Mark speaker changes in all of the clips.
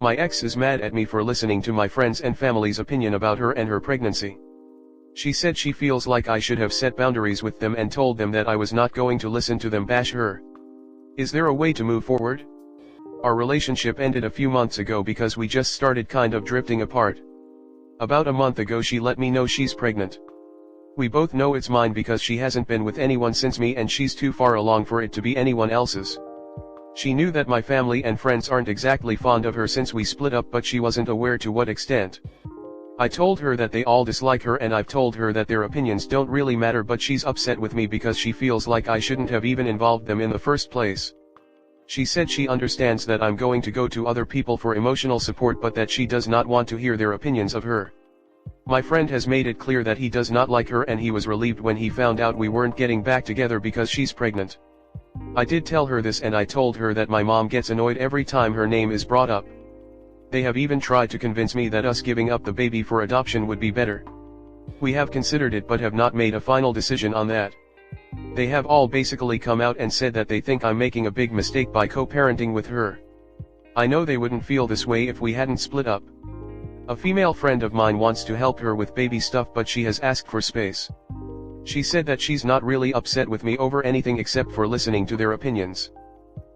Speaker 1: My ex is mad at me for listening to my friends and family's opinion about her and her pregnancy. She said she feels like I should have set boundaries with them and told them that I was not going to listen to them bash her. Is there a way to move forward? Our relationship ended a few months ago because we just started kind of drifting apart. About a month ago she let me know she's pregnant. We both know it's mine because she hasn't been with anyone since me and she's too far along for it to be anyone else's. She knew that my family and friends aren't exactly fond of her since we split up, but she wasn't aware to what extent. I told her that they all dislike her and I've told her that their opinions don't really matter, but she's upset with me because she feels like I shouldn't have even involved them in the first place. She said she understands that I'm going to go to other people for emotional support, but that she does not want to hear their opinions of her. My friend has made it clear that he does not like her and he was relieved when he found out we weren't getting back together because she's pregnant. I did tell her this and I told her that my mom gets annoyed every time her name is brought up. They have even tried to convince me that us giving up the baby for adoption would be better. We have considered it but have not made a final decision on that. They have all basically come out and said that they think I'm making a big mistake by co-parenting with her. I know they wouldn't feel this way if we hadn't split up. A female friend of mine wants to help her with baby stuff, but she has asked for space. She said that she's not really upset with me over anything except for listening to their opinions.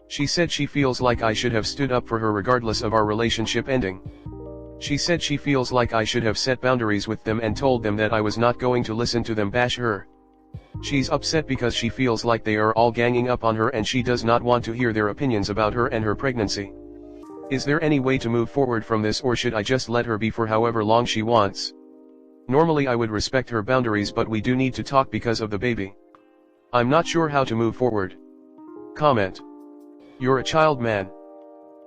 Speaker 1: She said she feels like I should have stood up for her regardless of our relationship ending. She said she feels like I should have set boundaries with them and told them that I was not going to listen to them bash her. She's upset because she feels like they are all ganging up on her and she does not want to hear their opinions about her and her pregnancy. Is there any way to move forward from this, or should I just let her be for however long she wants? Normally I would respect her boundaries, but we do need to talk because of the baby. I'm not sure how to move forward. Comment. You're a child man.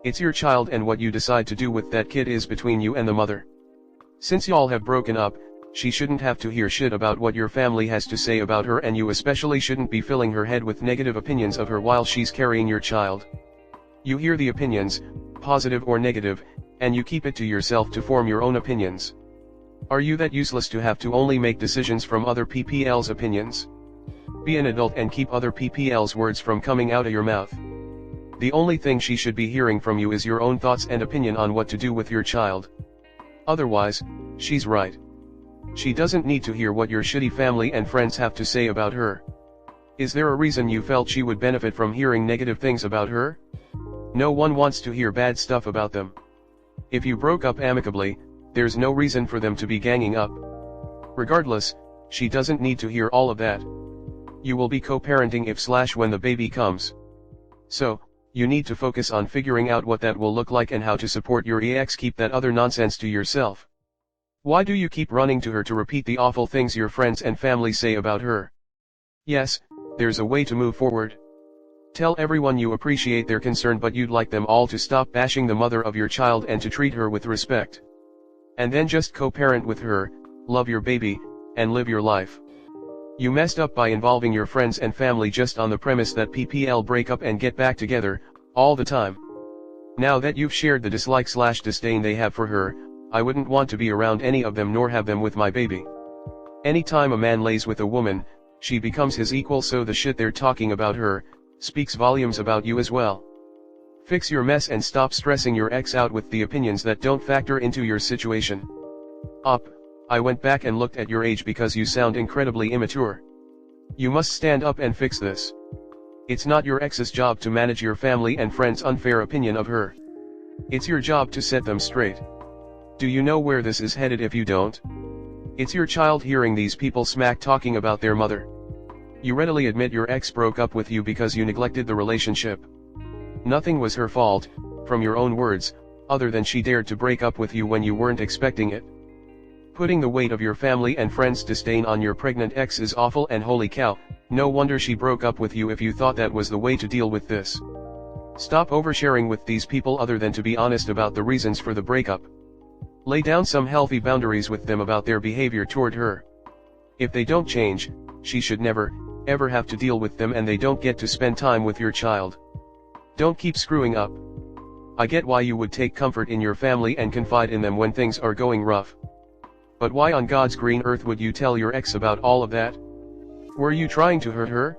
Speaker 1: It's your child and what you decide to do with that kid is between you and the mother. Since y'all have broken up, she shouldn't have to hear shit about what your family has to say about her, and you especially shouldn't be filling her head with negative opinions of her while she's carrying your child. You hear the opinions, positive or negative, and you keep it to yourself to form your own opinions. Are you that useless to have to only make decisions from other PPL's opinions? Be an adult and keep other PPL's words from coming out of your mouth. The only thing she should be hearing from you is your own thoughts and opinion on what to do with your child. Otherwise, she's right. She doesn't need to hear what your shitty family and friends have to say about her. Is there a reason you felt she would benefit from hearing negative things about her? No one wants to hear bad stuff about them. If you broke up amicably, there's no reason for them to be ganging up. Regardless, she doesn't need to hear all of that. You will be co-parenting if/when the baby comes. So, you need to focus on figuring out what that will look like and how to support your ex. Keep that other nonsense to yourself. Why do you keep running to her to repeat the awful things your friends and family say about her? Yes, there's a way to move forward. Tell everyone you appreciate their concern, but you'd like them all to stop bashing the mother of your child and to treat her with respect. And then just co-parent with her, love your baby, and live your life. You messed up by involving your friends and family just on the premise that PPL break up and get back together, all the time. Now that you've shared the dislike/disdain they have for her, I wouldn't want to be around any of them nor have them with my baby. Anytime a man lays with a woman, she becomes his equal, so the shit they're talking about her speaks volumes about you as well. Fix your mess and stop stressing your ex out with the opinions that don't factor into your situation. I went back and looked at your age because you sound incredibly immature. You must stand up and fix this. It's not your ex's job to manage your family and friends' unfair opinion of her. It's your job to set them straight. Do you know where this is headed if you don't? It's your child hearing these people smack talking about their mother. You readily admit your ex broke up with you because you neglected the relationship. Nothing was her fault, from your own words, other than she dared to break up with you when you weren't expecting it. Putting the weight of your family and friends' disdain on your pregnant ex is awful, and holy cow, no wonder she broke up with you if you thought that was the way to deal with this. Stop oversharing with these people other than to be honest about the reasons for the breakup. Lay down some healthy boundaries with them about their behavior toward her. If they don't change, she should never, ever have to deal with them, and they don't get to spend time with your child. Don't keep screwing up. I get why you would take comfort in your family and confide in them when things are going rough. But why on God's green earth would you tell your ex about all of that? Were you trying to hurt her?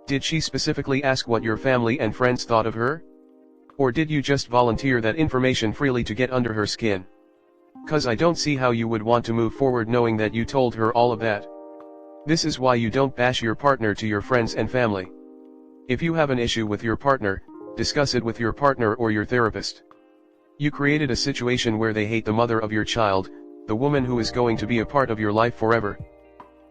Speaker 1: Did she specifically ask what your family and friends thought of her? Or did you just volunteer that information freely to get under her skin? 'Cause I don't see how you would want to move forward knowing that you told her all of that. This is why you don't bash your partner to your friends and family. If you have an issue with your partner, discuss it with your partner or your therapist. You created a situation where they hate the mother of your child, the woman who is going to be a part of your life forever.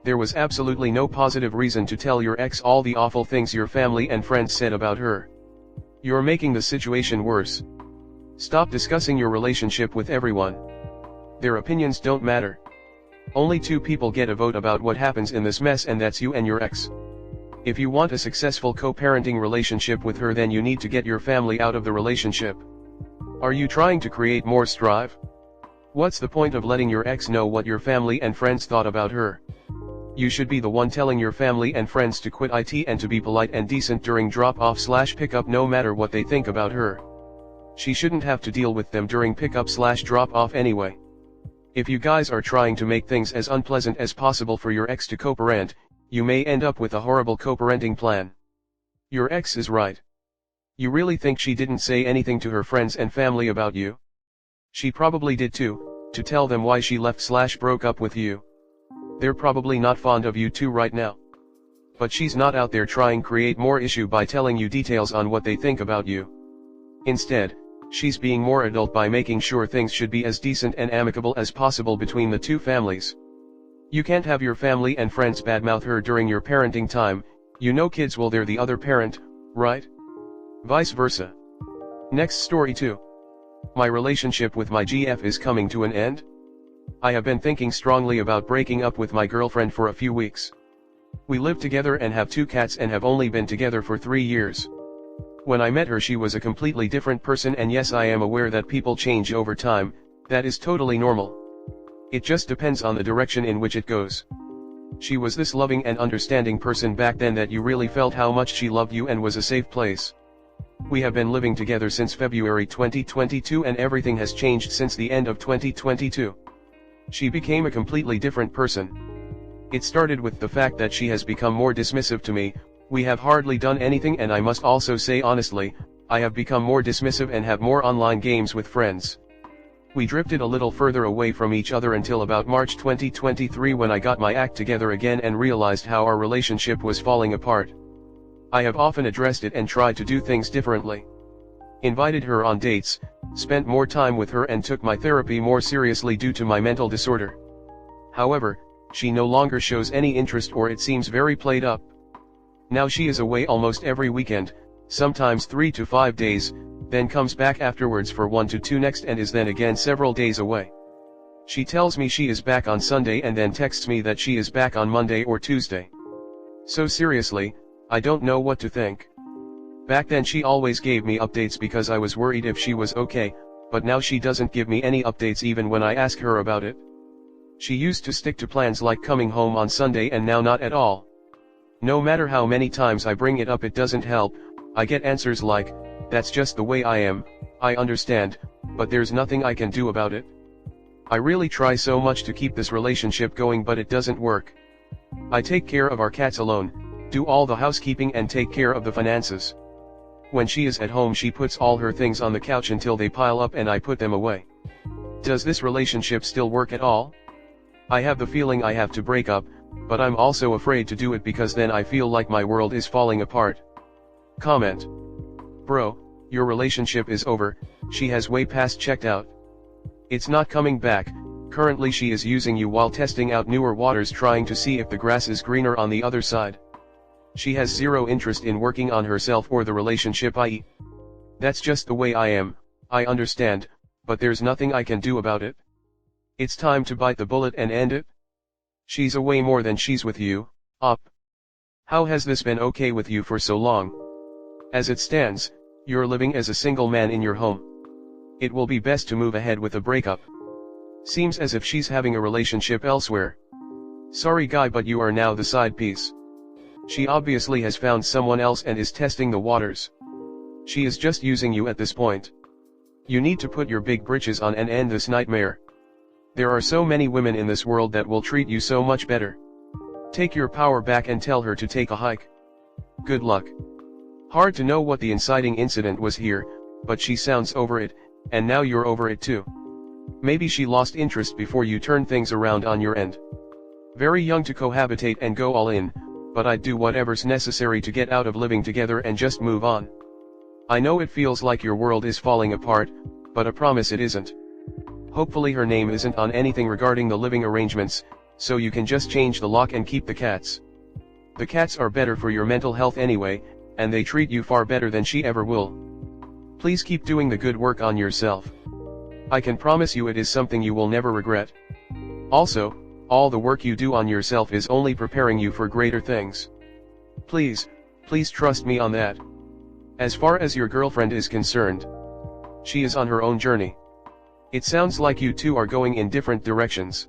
Speaker 1: There was absolutely no positive reason to tell your ex all the awful things your family and friends said about her. You're making the situation worse. Stop discussing your relationship with everyone. Their opinions don't matter. Only two people get a vote about what happens in this mess, and that's you and your ex. If you want a successful co-parenting relationship with her, then you need to get your family out of the relationship. Are you trying to create more strife? What's the point of letting your ex know what your family and friends thought about her? You should be the one telling your family and friends to quit it and to be polite and decent during drop-off/pickup no matter what they think about her. She shouldn't have to deal with them during pickup/drop-off anyway. If you guys are trying to make things as unpleasant as possible for your ex to co-parent, you may end up with a horrible co-parenting plan. Your ex is right. You really think she didn't say anything to her friends and family about you? She probably did too, to tell them why she left/broke up with you. They're probably not fond of you too right now. But she's not out there trying to create more issue by telling you details on what they think about you. Instead, she's being more adult by making sure things should be as decent and amicable as possible between the two families. You can't have your family and friends badmouth her during your parenting time. You know kids will they're the other parent, right? Vice versa. Next story 2. My relationship with my GF is coming to an end. I have been thinking strongly about breaking up with my girlfriend for a few weeks. We live together and have 2 cats and have only been together for 3 years. When I met her, she was a completely different person, and yes, I am aware that people change over time. That is totally normal. It just depends on the direction in which it goes. She was this loving and understanding person back then that you really felt how much she loved you and was a safe place. We have been living together since February 2022, and everything has changed since the end of 2022. She became a completely different person. It started with the fact that she has become more dismissive to me. We have hardly done anything, and I must also say honestly, I have become more dismissive and have more online games with friends. We drifted a little further away from each other until about March 2023, when I got my act together again and realized how our relationship was falling apart. I have often addressed it and tried to do things differently. Invited her on dates, spent more time with her, and took my therapy more seriously due to my mental disorder. However, she no longer shows any interest, or it seems very played up. Now she is away almost every weekend, sometimes 3 to 5 days, then comes back afterwards for 1 to 2 next, and is then again several days away. She tells me she is back on Sunday and then texts me that she is back on Monday or Tuesday. So seriously, I don't know what to think. Back then she always gave me updates because I was worried if she was okay, but now she doesn't give me any updates even when I ask her about it. She used to stick to plans like coming home on Sunday, and now not at all. No matter how many times I bring it up, it doesn't help. I get answers like, "That's just the way I am, I understand, but there's nothing I can do about it." I really try so much to keep this relationship going, but it doesn't work. I take care of our cats alone, do all the housekeeping and take care of the finances. When she is at home, she puts all her things on the couch until they pile up and I put them away. Does this relationship still work at all? I have the feeling I have to break up, but I'm also afraid to do it because then I feel like my world is falling apart. Comment. Bro, your relationship is over. She has way past checked out. It's not coming back. Currently she is using you while testing out newer waters, trying to see if the grass is greener on the other side. She has zero interest in working on herself or the relationship, i.e. That's just the way I am, I understand, but there's nothing I can do about it. It's time to bite the bullet and end it. She's away more than she's with you, up. How has this been okay with you for so long? As it stands, you're living as a single man in your home. It will be best to move ahead with a breakup. Seems as if she's having a relationship elsewhere. Sorry guy, but you are now the side piece. She obviously has found someone else and is testing the waters. She is just using you at this point. You need to put your big britches on and end this nightmare. There are so many women in this world that will treat you so much better. Take your power back and tell her to take a hike. Good luck. Hard to know what the inciting incident was here, but she sounds over it, and now you're over it too. Maybe she lost interest before you turned things around on your end. Very young to cohabitate and go all in, but I'd do whatever's necessary to get out of living together and just move on. I know it feels like your world is falling apart, but I promise it isn't. Hopefully her name isn't on anything regarding the living arrangements, so you can just change the lock and keep the cats. The cats are better for your mental health anyway, and they treat you far better than she ever will. Please keep doing the good work on yourself. I can promise you it is something you will never regret. Also, all the work you do on yourself is only preparing you for greater things. Please trust me on that. As far as your girlfriend is concerned, she is on her own journey. It sounds like you two are going in different directions.